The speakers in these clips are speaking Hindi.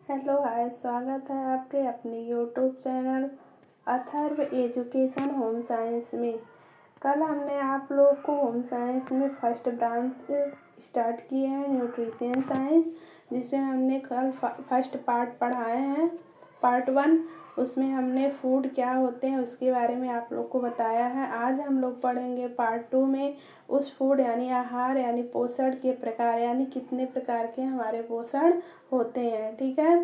हेलो हाय, स्वागत है आपके अपने YouTube channel Atharva education home science में। कल हमने आप लोग को होम साइंस में फर्स्ट ब्रांच स्टार्ट किए हैं, न्यूट्रिशन साइंस, जिसमें हमने कल फर्स्ट पार्ट पढ़ाए हैं, पार्ट 1। उसमें हमने फूड क्या होते हैं उसके बारे में आप लोग को बताया है। आज हम लोग पढ़ेंगे पार्ट 2 में उस फूड यानी आहार यानी पोषण के प्रकार, यानी कितने प्रकार के हमारे पोषण होते हैं। ठीक है,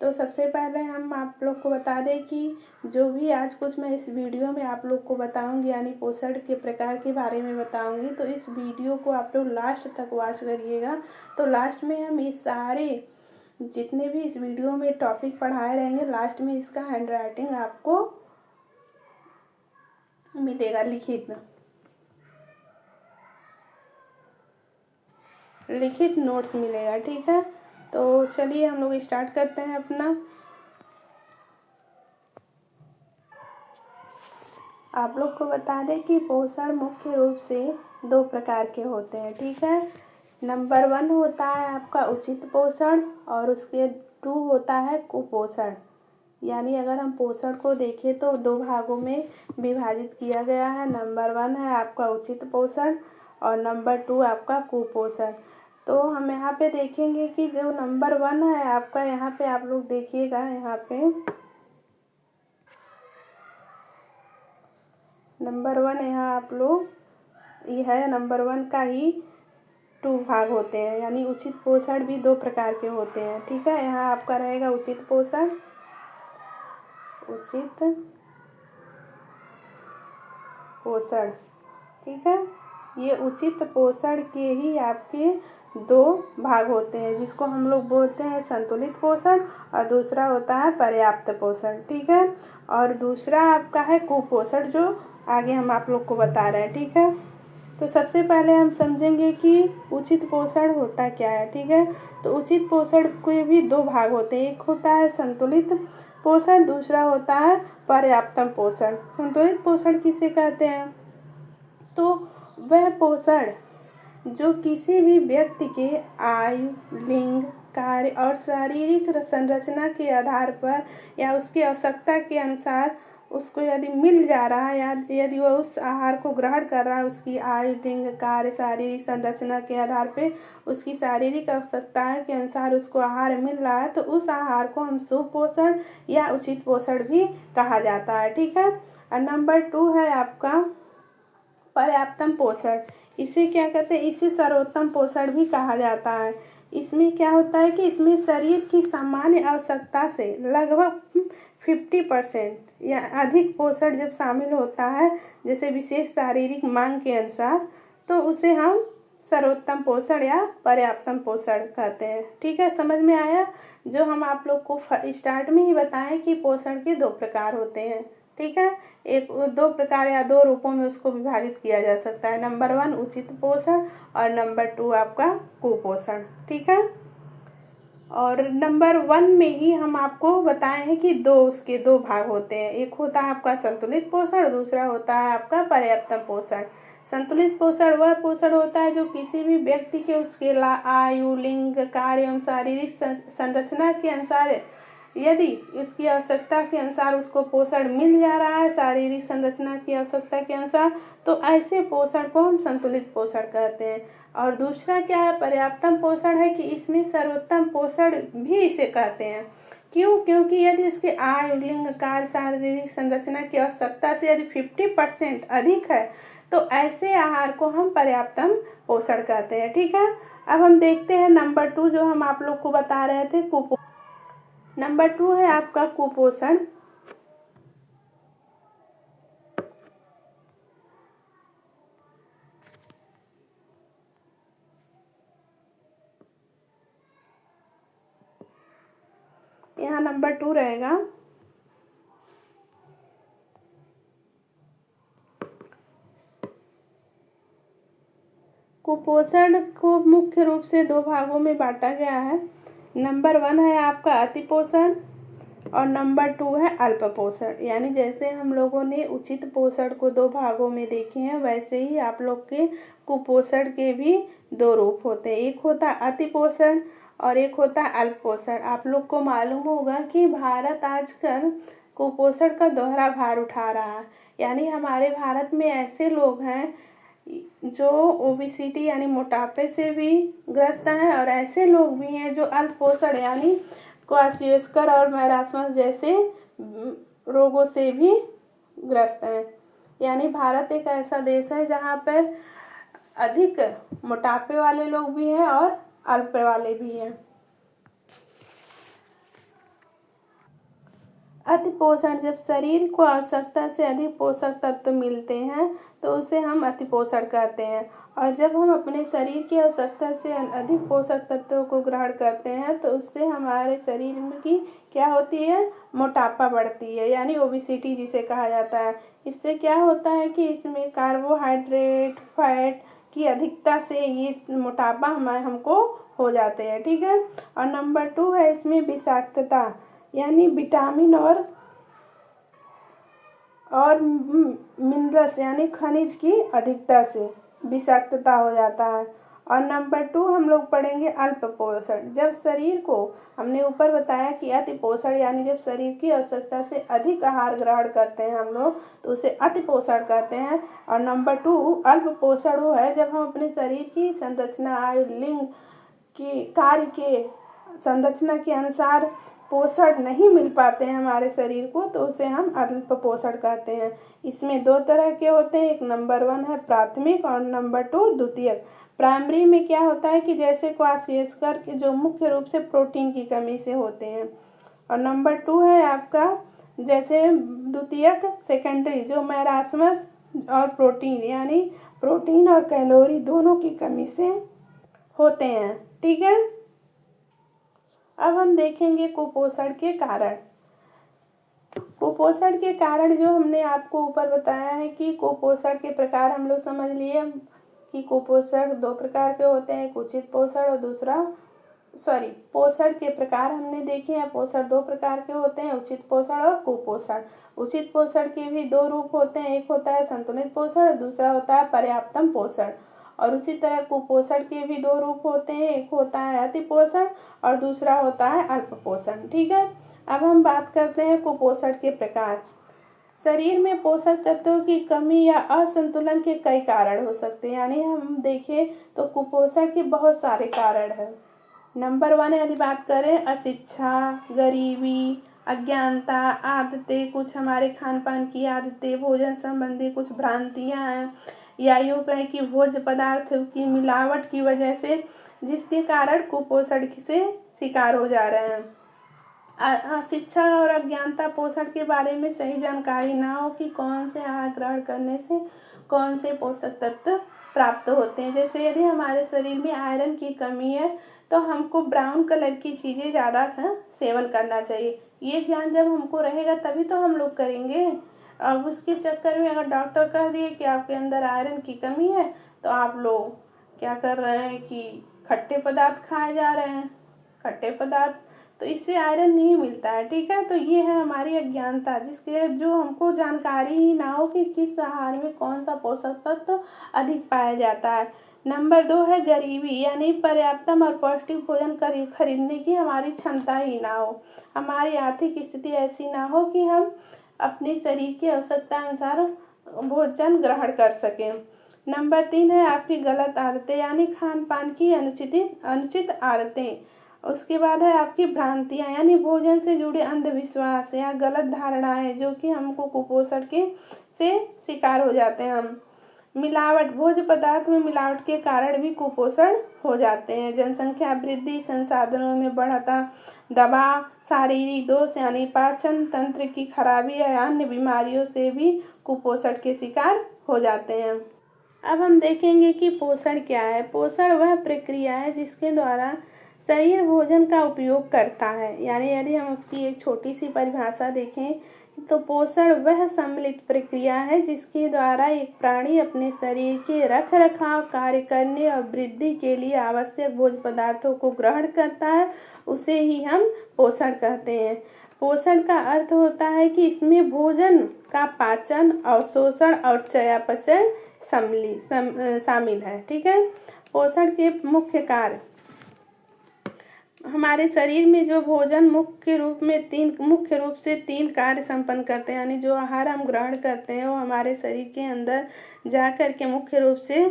तो सबसे पहले हम आप लोग को बता दें कि जो भी आज कुछ मैं इस वीडियो में आप लोग को बताऊंगी यानी पोषण के प्रकार के बारे में बताऊंगी, तो इस वीडियो को आप लोग लास्ट तक वॉच करिएगा। तो लास्ट में हम इस सारे जितने भी इस वीडियो में टॉपिक पढ़ाए रहेंगे, लास्ट में इसका हैंड राइटिंग आपको मिलेगा, लिखित नोट्स मिलेगा। ठीक है, तो चलिए हम लोग स्टार्ट करते हैं अपना। आप लोग को बता दें कि पोषण मुख्य रूप से 2 प्रकार के होते हैं। ठीक है, नंबर 1 होता है आपका उचित पोषण और उसके 2 होता है कुपोषण। यानी अगर हम पोषण को देखें तो 2 भागों में विभाजित किया गया है। नंबर 1 है आपका उचित पोषण और नंबर 2 आपका कुपोषण। तो हम यहाँ पे देखेंगे कि जो नंबर 1 है आपका, यहाँ पे आप लोग देखिएगा, यहाँ पे नंबर 1 यहाँ आप लोग ये है, नंबर 1 का ही 2 भाग होते हैं, यानी उचित पोषण भी 2 प्रकार के होते हैं। ठीक है, यहाँ आपका रहेगा उचित पोषण, उचित पोषण। ठीक है, ये उचित पोषण के ही आपके 2 भाग होते हैं, जिसको हम लोग बोलते हैं संतुलित पोषण और दूसरा होता है पर्याप्त पोषण। ठीक है, और दूसरा आपका है कुपोषण, जो आगे हम आप लोग को बता रहे हैं। ठीक है, तो सबसे पहले हम समझेंगे कि उचित पोषण होता क्या है। ठीक है, तो उचित पोषण के भी 2 भाग होते हैं, एक होता है संतुलित पोषण, दूसरा होता है पर्याप्तम पोषण। संतुलित पोषण किसे कहते हैं? तो वह पोषण जो किसी भी व्यक्ति के आयु, लिंग, कार्य और शारीरिक संरचना के आधार पर या उसकी आवश्यकता के अनुसार उसको यदि मिल जा रहा है, या यदि वह उस आहार को ग्रहण कर रहा है, उसकी आयु, लिंग, कार्य, शारीरिक संरचना के आधार पे उसकी शारीरिक आवश्यकताएं के अनुसार उसको आहार मिल रहा है, तो उस आहार को हम सुपोषण या उचित पोषण भी कहा जाता है। ठीक है, और नंबर 2 है आपका पर्याप्तम पोषण। इसे क्या कहते हैं? इसे सर्वोत्तम पोषण भी कहा जाता है। इसमें क्या होता है कि इसमें शरीर की सामान्य आवश्यकता से लगभग 50% या अधिक पोषण जब शामिल होता है, जैसे विशेष शारीरिक मांग के अनुसार, तो उसे हम सर्वोत्तम पोषण या पर्याप्तम पोषण कहते हैं। ठीक है, समझ में आया? जो हम आप लोग को स्टार्ट में ही बताएं कि पोषण के 2 प्रकार होते हैं। ठीक है, एक 2 प्रकार या 2 रूपों में उसको विभाजित किया जा सकता है। नंबर 1 उचित पोषण और नंबर 2 आपका कुपोषण। ठीक है, और नंबर 1 में ही हम आपको बताए हैं कि उसके 2 भाग होते हैं, एक होता है आपका संतुलित पोषण, दूसरा होता है आपका पर्याप्तम पोषण। संतुलित पोषण वह पोषण होता है जो किसी भी व्यक्ति के उसके आयु, लिंग, कार्य एवं शारीरिक संरचना के अनुसार, यदि उसकी आवश्यकता के अनुसार उसको पोषण मिल जा रहा है, शारीरिक संरचना की आवश्यकता के अनुसार, तो ऐसे पोषण को हम संतुलित पोषण कहते हैं। और दूसरा क्या है? पर्याप्तम पोषण है कि इसमें सर्वोत्तम पोषण भी इसे कहते हैं। क्यों? क्योंकि यदि उसके आयु, लिंग, कार्य, शारीरिक संरचना की आवश्यकता से यदि 50% अधिक है, तो ऐसे आहार को हम पर्याप्तम पोषण कहते हैं। ठीक है, अब हम देखते हैं नंबर 2 जो हम आप लोग को बता रहे थे, नंबर 2 है आपका कुपोषण। यहाँ नंबर 2 रहेगा कुपोषण को मुख्य रूप से 2 भागों में बांटा गया है। नंबर 1 है आपका अतिपोषण और नंबर 2 है अल्प पोषण। यानी जैसे हम लोगों ने उचित पोषण को 2 भागों में देखे हैं, वैसे ही आप लोग के कुपोषण के भी 2 रूप होते हैं। एक होता है अतिपोषण और एक होता है अल्प पोषण। आप लोग को मालूम होगा कि भारत आजकल कुपोषण का दोहरा भार उठा रहा है, यानी हमारे भारत में ऐसे लोग हैं जो ओबेसिटी यानी मोटापे से भी ग्रस्त हैं, और ऐसे लोग भी हैं जो अल्प पोषण यानी क्वाशियोस्कर और मैरास्मस जैसे रोगों से भी ग्रस्त हैं। यानी भारत एक ऐसा देश है जहाँ पर अधिक मोटापे वाले लोग भी हैं और अल्प वाले भी हैं। अति पोषण, जब शरीर को आवश्यकता से अधिक पोषक तत्व मिलते हैं तो उसे हम अति पोषण कहते हैं, और जब हम अपने शरीर की आवश्यकता से अधिक पोषक तत्वों को ग्रहण करते हैं तो उससे हमारे शरीर में की क्या होती है, मोटापा बढ़ती है, यानी ओबेसिटी जिसे कहा जाता है। इससे क्या होता है कि इसमें कार्बोहाइड्रेट, फैट की अधिकता से ये मोटापा हमको हो जाते हैं, ठीक है। और नंबर 2 है इसमें विषाक्तता, यानी विटामिन और मिनरल्स यानी खनिज की अधिकता से विषाक्तता हो जाता है। और नंबर 2 हम लोग पढ़ेंगे अल्प पोषण। जब शरीर को, हमने ऊपर बताया कि अति पोषण यानी जब शरीर की आवश्यकता से अधिक आहार ग्रहण करते हैं हम लोग तो उसे अति पोषण कहते हैं। और नंबर 2 अल्प पोषण वो है जब हम अपने शरीर की संरचना, आयु, लिंग की कार्य के संरचना के अनुसार पोषण नहीं मिल पाते हैं हमारे शरीर को तो उसे हम अल्प पोषण कहते हैं। इसमें 2 तरह के होते हैं, एक नंबर 1 है प्राथमिक और नंबर 2 द्वितीयक। प्राइमरी में क्या होता है कि जैसे क्वाशियोस्कर के जो मुख्य रूप से प्रोटीन की कमी से होते हैं, और नंबर 2 है आपका जैसे द्वितीयक सेकेंडरी जो मैरास्मस और प्रोटीन यानी प्रोटीन और कैलोरी दोनों की कमी से होते हैं, ठीक है। अब हम देखेंगे कुपोषण के कारण। कुपोषण के कारण जो हमने आपको ऊपर बताया है कि कुपोषण के प्रकार हम लोग समझ लिए कि कुपोषण 2 प्रकार के होते हैं, एक उचित पोषण और दूसरा पोषण के प्रकार हमने देखे हैं। पोषण 2 प्रकार के होते हैं, उचित पोषण और कुपोषण। उचित पोषण के भी 2 रूप होते हैं, एक होता है संतुलित पोषण और दूसरा होता है पर्याप्तम पोषण। और उसी तरह कुपोषण के भी 2 रूप होते हैं, एक होता है अति पोषण और दूसरा होता है अल्प पोषण, ठीक है। अब हम बात करते हैं कुपोषण के प्रकार। शरीर में पोषक तत्वों की कमी या असंतुलन के कई कारण हो सकते हैं, यानी हम देखें तो कुपोषण के बहुत सारे कारण हैं। नंबर 1 यदि बात करें अशिक्षा, गरीबी, अज्ञानता, आदतें, कुछ हमारे खान पान की आदतें, भोजन संबंधी कुछ भ्रांतियाँ हैं, या यूँ कहें कि भोज्य पदार्थ की मिलावट की वजह से जिसके कारण कुपोषण से शिकार हो जा रहे हैं। शिक्षा और अज्ञानता, पोषण के बारे में सही जानकारी ना हो कि कौन से आहार ग्रहण करने से कौन से पोषक तत्व प्राप्त होते हैं। जैसे यदि हमारे शरीर में आयरन की कमी है तो हमको ब्राउन कलर की चीज़ें ज़्यादा सेवन करना चाहिए। ये ज्ञान जब हमको रहेगा तभी तो हम लोग करेंगे। अब उसके चक्कर में अगर डॉक्टर कह दिए कि आपके अंदर आयरन की कमी है तो आप लोग क्या कर रहे हैं कि खट्टे पदार्थ खाए जा रहे हैं, खट्टे पदार्थ, तो इससे आयरन नहीं मिलता है, ठीक है। तो ये है हमारी अज्ञानता, जिसके जो हमको जानकारी ही ना हो कि किस आहार में कौन सा पोषक तत्व अधिक पाया जाता है। नंबर 2 है गरीबी, यानी पर्याप्तम और पौष्टिक भोजन खरीदने की हमारी क्षमता ही ना हो, हमारी आर्थिक स्थिति ऐसी ना हो कि हम अपने शरीर की आवश्यकता अनुसार भोजन ग्रहण कर सकें। नंबर 3 है आपकी गलत आदतें, यानी खान पान की अनुचित आदतें। उसके बाद है आपकी भ्रांतियाँ, यानी भोजन से जुड़े अंधविश्वास या गलत धारणाएं जो कि हमको कुपोषण के से शिकार हो जाते हैं हम। मिलावट, भोज्य पदार्थ में मिलावट के कारण भी कुपोषण हो जाते हैं। जनसंख्या वृद्धि, संसाधनों में बढ़ता दबाव, शारीरिक दोष यानी पाचन तंत्र की खराबी या अन्य बीमारियों से भी कुपोषण के शिकार हो जाते हैं। अब हम देखेंगे कि पोषण क्या है। पोषण वह प्रक्रिया है जिसके द्वारा शरीर भोजन का उपयोग करता है, यानी यदि हम उसकी एक छोटी सी परिभाषा देखें तो पोषण वह सम्मिलित प्रक्रिया है जिसके द्वारा एक प्राणी अपने शरीर के रख रखाव, कार्य करने और वृद्धि के लिए आवश्यक भोज्य पदार्थों को ग्रहण करता है, उसे ही हम पोषण कहते हैं। पोषण का अर्थ होता है कि इसमें भोजन का पाचन, अवशोषण और चयापचय शामिल है, ठीक है। पोषण के मुख्य कार्य, हमारे शरीर में जो भोजन मुख्य रूप से तीन कार्य संपन्न करते हैं, यानी जो आहार हम ग्रहण करते हैं वो हमारे शरीर के अंदर जा कर के मुख्य रूप से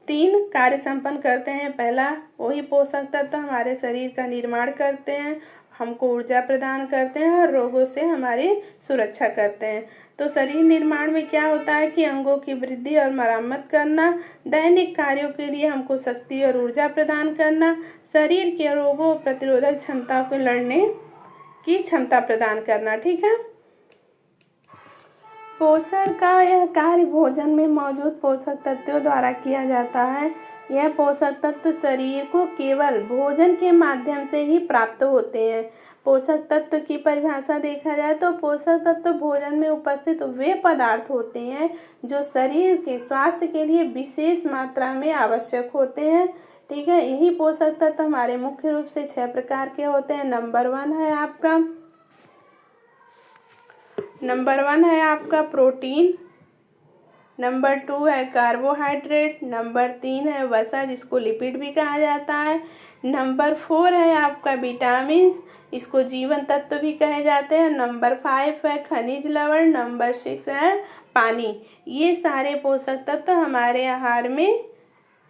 तीन कार्य संपन्न करते हैं। पहला, वही पोषक तत्व हमारे शरीर का निर्माण करते हैं, हमको ऊर्जा प्रदान करते हैं और रोगों से हमारी सुरक्षा करते हैं। तो शरीर निर्माण में क्या होता है कि अंगों की वृद्धि और मरम्मत करना, दैनिक कार्यों के लिए हमको शक्ति और ऊर्जा प्रदान करना, शरीर के रोगों प्रतिरोधक क्षमता को लड़ने की क्षमता प्रदान करना। ठीक है। पोषण का यह कार्य भोजन में मौजूद पोषक तत्वों द्वारा किया जाता है। यह पोषक तत्व शरीर को केवल भोजन के माध्यम से ही प्राप्त होते हैं। पोषक तत्व की परिभाषा देखा जाए तो पोषक तत्व भोजन में उपस्थित वे पदार्थ होते हैं जो शरीर के स्वास्थ्य के लिए विशेष मात्रा में आवश्यक होते हैं। ठीक है। यही पोषक तत्व हमारे मुख्य रूप से 6 प्रकार के होते हैं। नंबर वन है आपका प्रोटीन, नंबर 2 है कार्बोहाइड्रेट, नंबर 3 है वसा जिसको लिपिड भी कहा जाता है, नंबर 4 है आपका विटामिन, इसको जीवन तत्व भी कहे जाते हैं, नंबर 5 है खनिज लवण, नंबर 6 है पानी। ये सारे पोषक तत्व हमारे आहार में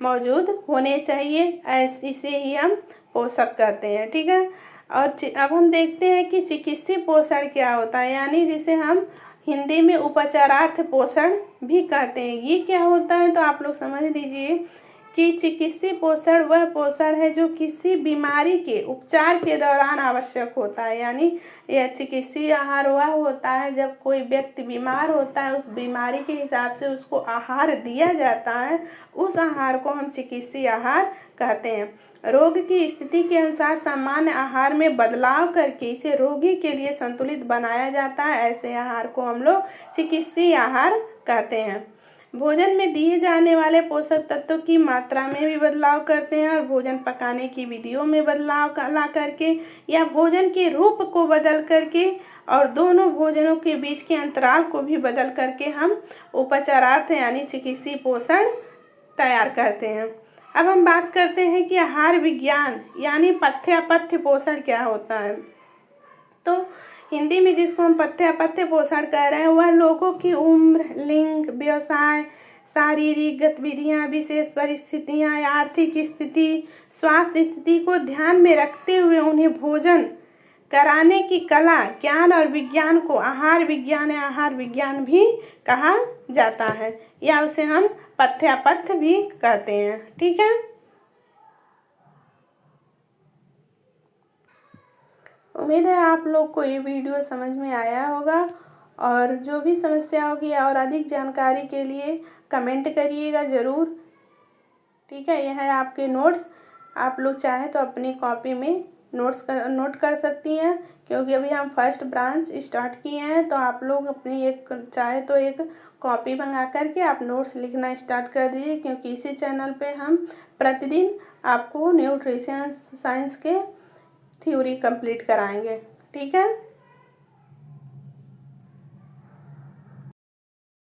मौजूद होने चाहिए, इसे ही हम पोषक कहते हैं। ठीक है। और अब हम देखते हैं कि चिकित्सीय पोषण क्या होता है, यानी जिसे हम हिंदी में उपचारार्थ पोषण भी कहते हैं। ये क्या होता है तो आप लोग समझ लीजिए कि चिकित्सीय पोषण वह पोषण है जो किसी बीमारी के उपचार के दौरान आवश्यक होता है। यानी यह चिकित्सीय आहार वह होता है जब कोई व्यक्ति बीमार होता है, उस बीमारी के हिसाब से उसको आहार दिया जाता है, उस आहार को हम चिकित्सीय आहार कहते हैं। रोग की स्थिति के अनुसार सामान्य आहार में बदलाव करके इसे रोगी के लिए संतुलित बनाया जाता है। ऐसे आहार को हम लोग चिकित्सीय आहार कहते हैं। भोजन में दिए जाने वाले पोषक तत्वों की मात्रा में भी बदलाव करते हैं और भोजन पकाने की विधियों में बदलाव ला करके या भोजन के रूप को बदल करके और दोनों भोजनों के बीच के अंतराल को भी बदल करके हम उपचारार्थ यानी चिकित्सीय पोषण तैयार करते हैं। अब हम बात करते हैं कि आहार विज्ञान यानी पथ्य अपथ्य पोषण क्या होता है। तो हिंदी में जिसको हम पथ्य अपथ्य पोषण कह रहे हैं वह लोगों की उम्र, लिंग, व्यवसाय, शारीरिक गतिविधियां, विशेष परिस्थितियां, आर्थिक स्थिति, स्वास्थ्य स्थिति को ध्यान में रखते हुए उन्हें भोजन कराने की कला, ज्ञान और विज्ञान को आहार विज्ञान या आहार विज्ञान भी कहा जाता है, या उसे हम पथ्य अपथ्य भी कहते हैं। ठीक है। उम्मीद है आप लोग को ये वीडियो समझ में आया होगा और जो भी समस्या होगी और अधिक जानकारी के लिए कमेंट करिएगा ज़रूर। ठीक है। यह है आपके नोट्स, आप लोग चाहे तो अपनी कॉपी में नोट कर सकती हैं, क्योंकि अभी हम फर्स्ट ब्रांच स्टार्ट किए हैं। तो आप लोग अपनी चाहे तो एक कॉपी मंगा करके आप नोट्स लिखना स्टार्ट कर दीजिए, क्योंकि इसी चैनल पे हम प्रतिदिन आपको न्यूट्रिशन साइंस के थ्योरी कंप्लीट कराएंगे। ठीक है।